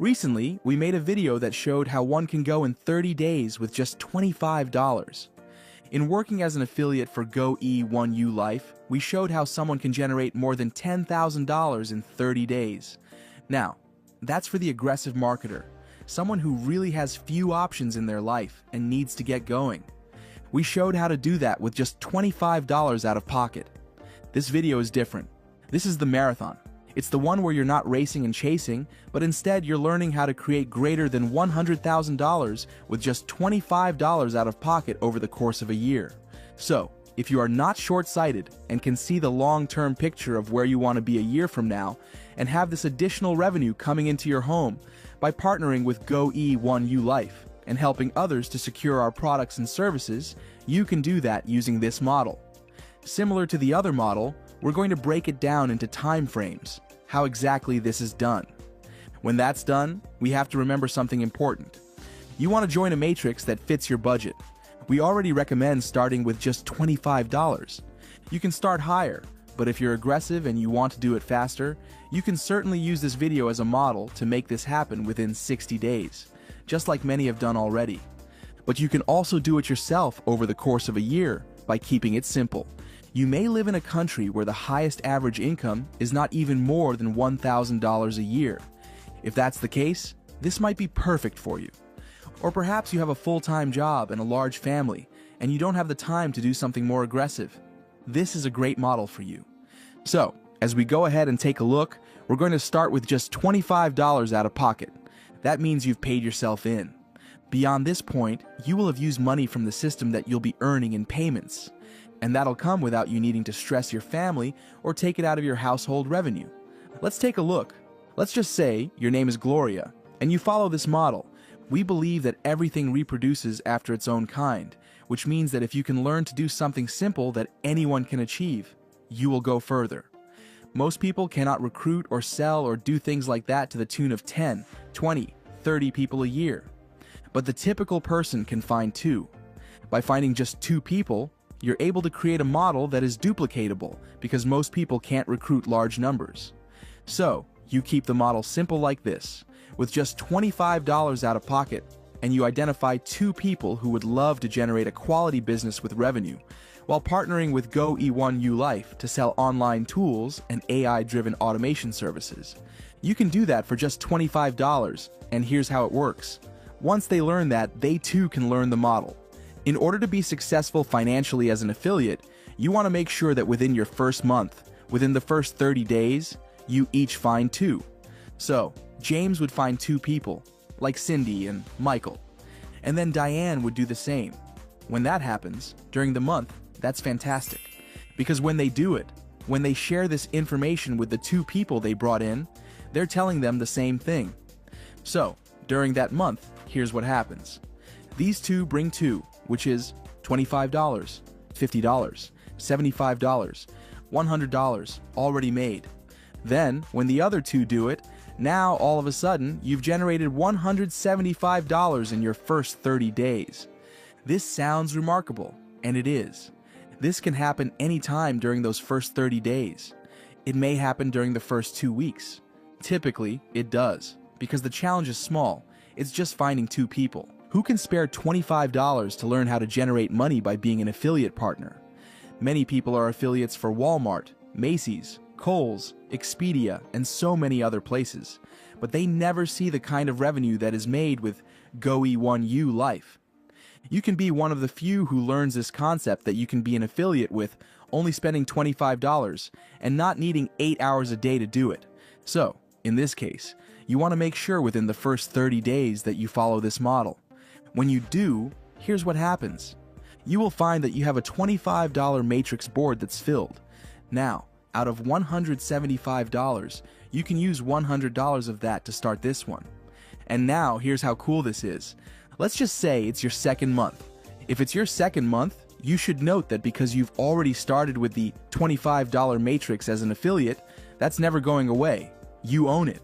Recently, we made a video that showed how one can go in 30 days with just $25. In working as an affiliate for GoE1ULife, we showed how someone can generate more than $10,000 in 30 days. Now, that's for the aggressive marketer, someone who really has few options in their life and needs to get going. We showed how to do that with just $25 out of pocket. This video is different. This is the marathon. It's the one where you're not racing and chasing, but instead you're learning how to create greater than $100,000 with just $25 out of pocket over the course of a year. So, if you are not short-sighted and can see the long-term picture of where you want to be a year from now and have this additional revenue coming into your home by partnering with GoE1ULife and helping others to secure our products and services, you can do that using this model. Similar to the other model, we're going to break it down into time frames, how exactly this is done. When that's done, we have to remember something important. You want to join a matrix that fits your budget. We already recommend starting with just $25. You can start higher, but if you're aggressive and you want to do it faster, you can certainly use this video as a model to make this happen within 60 days, just like many have done already. But you can also do it yourself over the course of a year by keeping it simple. You may live in a country where the highest average income is not even more than $1,000 a year. If that's the case, this might be perfect for you. Or perhaps you have a full-time job and a large family, and you don't have the time to do something more aggressive. This is a great model for you. So, as we go ahead and take a look, we're going to start with just $25 out of pocket. That means you've paid yourself in. Beyond this point, you will have used money from the system that you'll be earning in payments. And that'll come without you needing to stress your family or take it out of your household revenue. Let's take a look. Let's just say your name is Gloria, and you follow this model. We believe that everything reproduces after its own kind, which means that if you can learn to do something simple that anyone can achieve, you will go further. Most people cannot recruit or sell or do things like that to the tune of 10, 20, 30 people a year. But the typical person can find 2. By finding just 2 people, you're able to create a model that is duplicatable because most people can't recruit large numbers. So, you keep the model simple like this, with just $25 out of pocket, and you identify 2 people who would love to generate a quality business with revenue, while partnering with GoE1ULife to sell online tools and AI-driven automation services. You can do that for just $25, and here's how it works. Once they learn that, they too can learn the model. In order to be successful financially as an affiliate, you want to make sure that within your first month, within the first 30 days, you each find 2. So, James would find 2 people, like Cindy and Michael. And then Diane would do the same. When that happens, during the month, that's fantastic. Because when they do it, when they share this information with the 2 people they brought in, they're telling them the same thing. So, during that month, here's what happens. These 2 bring 2, which is $25, $50, $75, $100 already made. Then, when the other 2 do it, now all of a sudden you've generated $175 in your first 30 days. This sounds remarkable, and it is. This can happen anytime during those first 30 days. It may happen during the first 2 weeks. Typically, it does, because the challenge is small. It's just finding 2 people. Who can spare $25 to learn how to generate money by being an affiliate partner? Many people are affiliates for Walmart, Macy's, Kohl's, Expedia, and so many other places, but they never see the kind of revenue that is made with GoE1ULife. You can be one of the few who learns this concept that you can be an affiliate with only spending $25 and not needing 8 hours a day to do it. So, in this case, you want to make sure within the first 30 days that you follow this model. When you do, here's what happens. You will find that you have a $25 matrix board that's filled. Now, out of $175, you can use $100 of that to start this one. And now, here's how cool this is. Let's just say it's your second month. If it's your second month, you should note that because you've already started with the $25 matrix as an affiliate, that's never going away. You own it.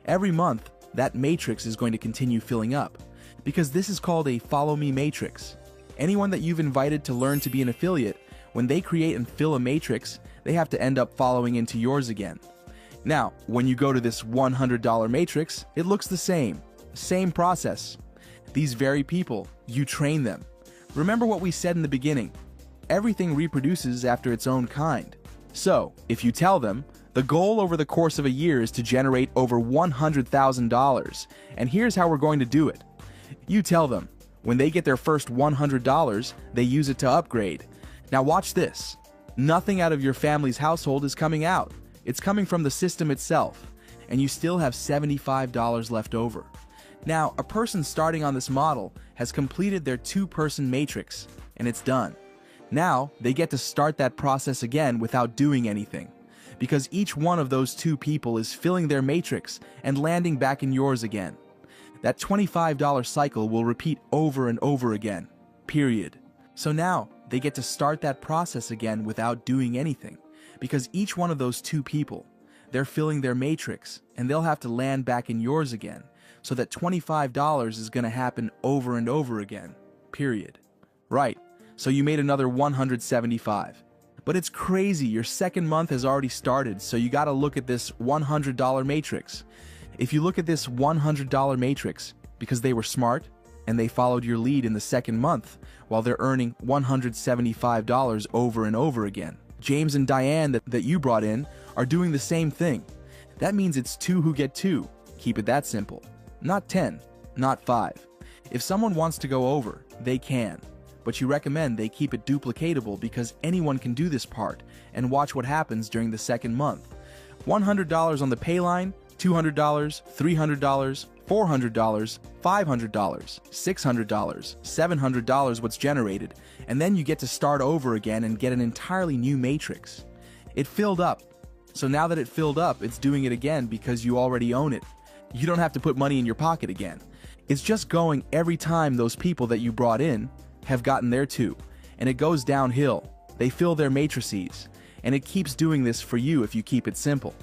Every month, that matrix is going to continue filling up, because this is called a follow me matrix. Anyone that you've invited to learn to be an affiliate, when they create and fill a matrix, they have to end up following into yours again. Now, when you go to this $100 matrix, it looks the same. Same process. These very people, you train them. Remember what we said in the beginning. Everything reproduces after its own kind. So, if you tell them, the goal over the course of a year is to generate over $100,000, and here's how we're going to do it. You tell them, when they get their first $100, they use it to upgrade. Now watch this. Nothing out of your family's household is coming out. It's coming from the system itself, and you still have $75 left over. Now, a person starting on this model has completed their two-person matrix, and it's done. Now, they get to start that process again without doing anything, because each one of those two people is filling their matrix and landing back in yours again. That $25 cycle will repeat over and over again, period. So now, they get to start that process again without doing anything, because each one of those two people, they're filling their matrix, and they'll have to land back in yours again, so that $25 is going to happen over and over again, period. Right, so you made another $175. But it's crazy, your second month has already started, so you gotta look at this $100 matrix. If you look at this $100 matrix, because they were smart, and they followed your lead in the second month, while they're earning $175 over and over again. James and Diane that you brought in are doing the same thing. That means it's 2 who get 2. Keep it that simple. Not 10, not 5. If someone wants to go over, they can. But you recommend they keep it duplicatable because anyone can do this part, and watch what happens during the second month. $100 on the pay line, $200, $300, $400, $500, $600, $700 what's generated, and then you get to start over again and get an entirely new matrix. It filled up. So now that it filled up, it's doing it again because you already own it. You don't have to put money in your pocket again. It's just going every time those people that you brought in have gotten there too, and it goes downhill. They fill their matrices, and it keeps doing this for you if you keep it simple.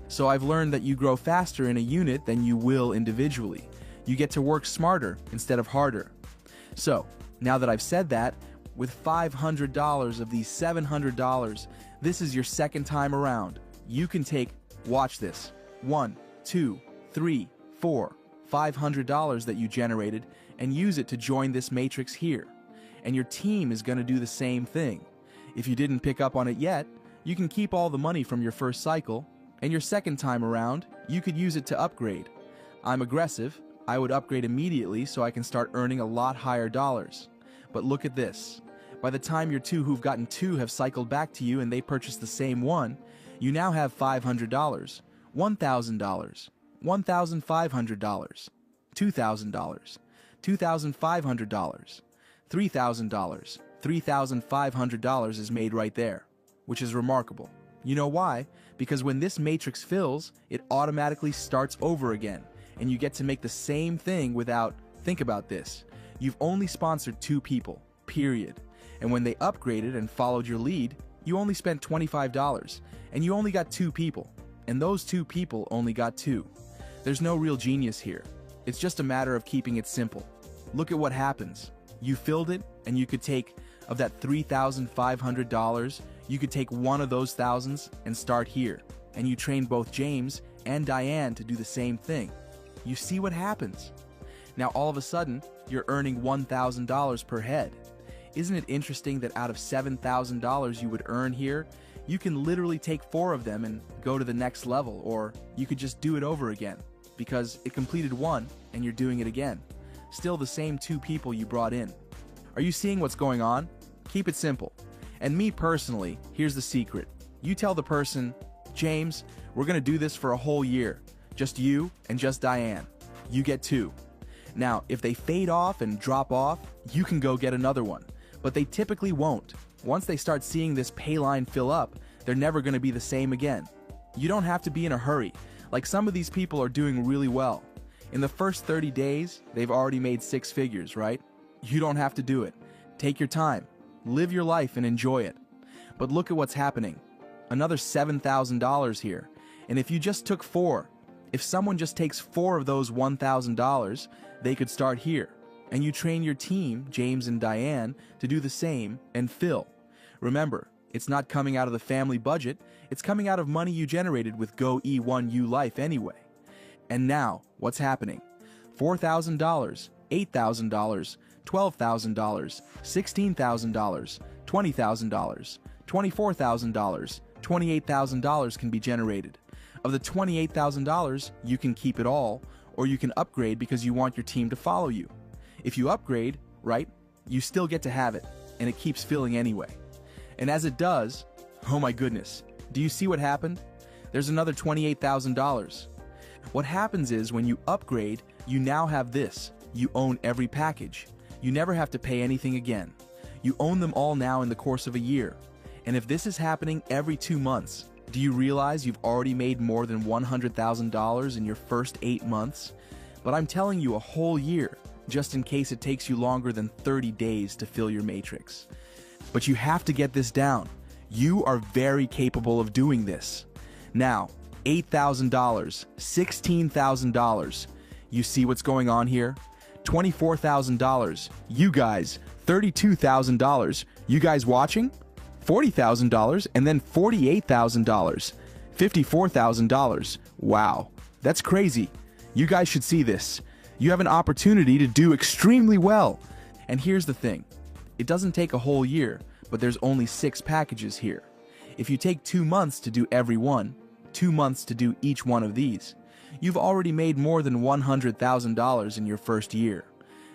So I've learned that you grow faster in a unit than you will individually. You get to work smarter instead of harder. So, now that I've said that, with $500 of these $700, this is your second time around. You can take, watch this, $1, $2, $3, $4, $500 that you generated and use it to join this matrix here. And your team is going to do the same thing. If you didn't pick up on it yet, you can keep all the money from your first cycle, and your second time around, you could use it to upgrade. I'm aggressive. I would upgrade immediately so I can start earning a lot higher dollars. But look at this. By the time your 2 who've gotten 2 have cycled back to you and they purchase the same one, you now have $500, $1,000, $1,500, $2,000, $2,500, $3,000, $3,500 is made right there, which is remarkable. You know why? Because when this matrix fills, it automatically starts over again, and you get to make the same thing without, think about this, you've only sponsored 2 people, period. And when they upgraded and followed your lead, you only spent $25, and you only got 2 people, and those 2 people only got 2. There's no real genius here. It's just a matter of keeping it simple. Look at what happens. You filled it, and you could take, of that $3,500, you could take one of those thousands and start here. And you train both James and Diane to do the same thing. You see what happens. Now all of a sudden, you're earning $1,000 per head. Isn't it interesting that out of $7,000 you would earn here, you can literally take 4 of them and go to the next level, or you could just do it over again, because it completed 1 and you're doing it again. Still the same 2 people you brought in. Are you seeing what's going on? Keep it simple. And me personally, here's the secret. You tell the person, James, we're gonna do this for a whole year. Just you and just Diane. You get 2. Now, if they fade off and drop off, you can go get another one. But they typically won't. Once they start seeing this pay line fill up, they're never gonna be the same again. You don't have to be in a hurry. Like some of these people are doing really well. In the first 30 days, they've already made 6 figures, right? You don't have to do it. Take your time. Live your life and enjoy it. But look at what's happening. Another $7,000 here. And if you just took 4, if someone just takes 4 of those $1,000, they could start here. And you train your team, James and Diane, to do the same and fill. Remember, It's not coming out of the family budget, it's coming out of money you generated with GoE1ULife anyway. And now, what's happening? $4,000, $8,000, $12,000, $16,000, $20,000, $24,000, $28,000 can be generated. Of the $28,000, you can keep it all, or you can upgrade because you want your team to follow you. If you upgrade, right, you still get to have it, and it keeps filling anyway. And as it does, oh my goodness, do you see what happened? There's another $28,000. What happens is when you upgrade, you now have this. You own every package. You never have to pay anything again. You own them all now in the course of a year. And if this is happening every 2 months, do you realize you've already made more than $100,000 in your first 8 months? But I'm telling you a whole year, just in case it takes you longer than 30 days to fill your matrix. But you have to get this down. You are very capable of doing this. Now, $8,000, $16,000. You see what's going on here? $24,000. You guys, $32,000. You guys watching? $40,000 and then $48,000. $54,000. Wow, that's crazy. You guys should see this. You have an opportunity to do extremely well. And here's the thing. It doesn't take a whole year, but there's only 6 packages here. If you take 2 months to do every one, 2 months to do each one of these, you've already made more than $100,000 in your first year.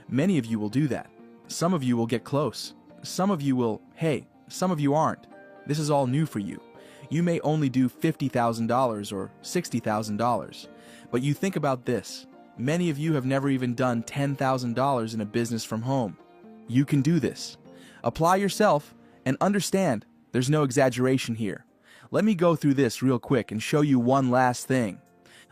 Many of you will do that. Some of you will get close. Some of you will, hey, some of you aren't. This is all new for you. You may only do $50,000 or $60,000. But you think about this. Many of you have never even done $10,000 in a business from home. You can do this. Apply yourself and understand there's no exaggeration here. Let me go through this real quick and show you one last thing.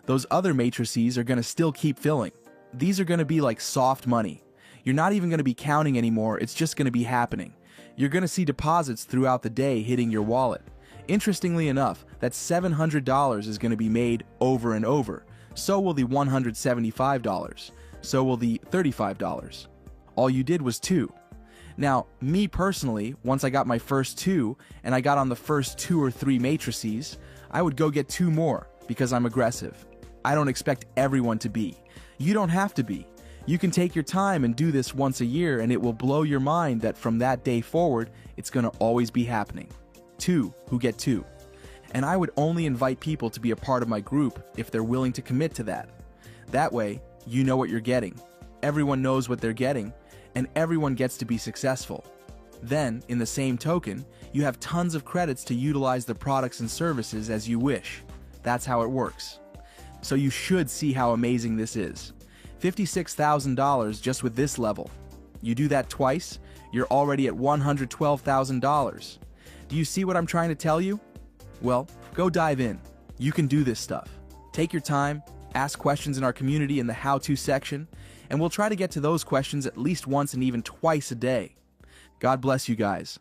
Those other matrices are going to still keep filling. These are going to be like soft money. You're not even going to be counting anymore, it's just going to be happening. You're going to see deposits throughout the day hitting your wallet. Interestingly enough, that $700 is going to be made over and over. So will the $175. So will the $35. All you did was 2. Now, me personally, once I got my first 2 and I got on the first 2 or 3 matrices, I would go get 2 more because I'm aggressive. I don't expect everyone to be. You don't have to be. You can take your time and do this once a year and it will blow your mind that from that day forward, it's going to always be happening. 2 who get 2. And I would only invite people to be a part of my group if they're willing to commit to that. That way, you know what you're getting. Everyone knows what they're getting, and everyone gets to be successful. Then, in the same token, you have tons of credits to utilize the products and services as you wish. That's how it works. So you should see how amazing this is. $56,000 just with this level. You do that twice, you're already at $112,000. Do you see what I'm trying to tell you? Well, go dive in. You can do this stuff. Take your time, ask questions in our community in the how-to section, and we'll try to get to those questions at least once and even twice a day. God bless you guys.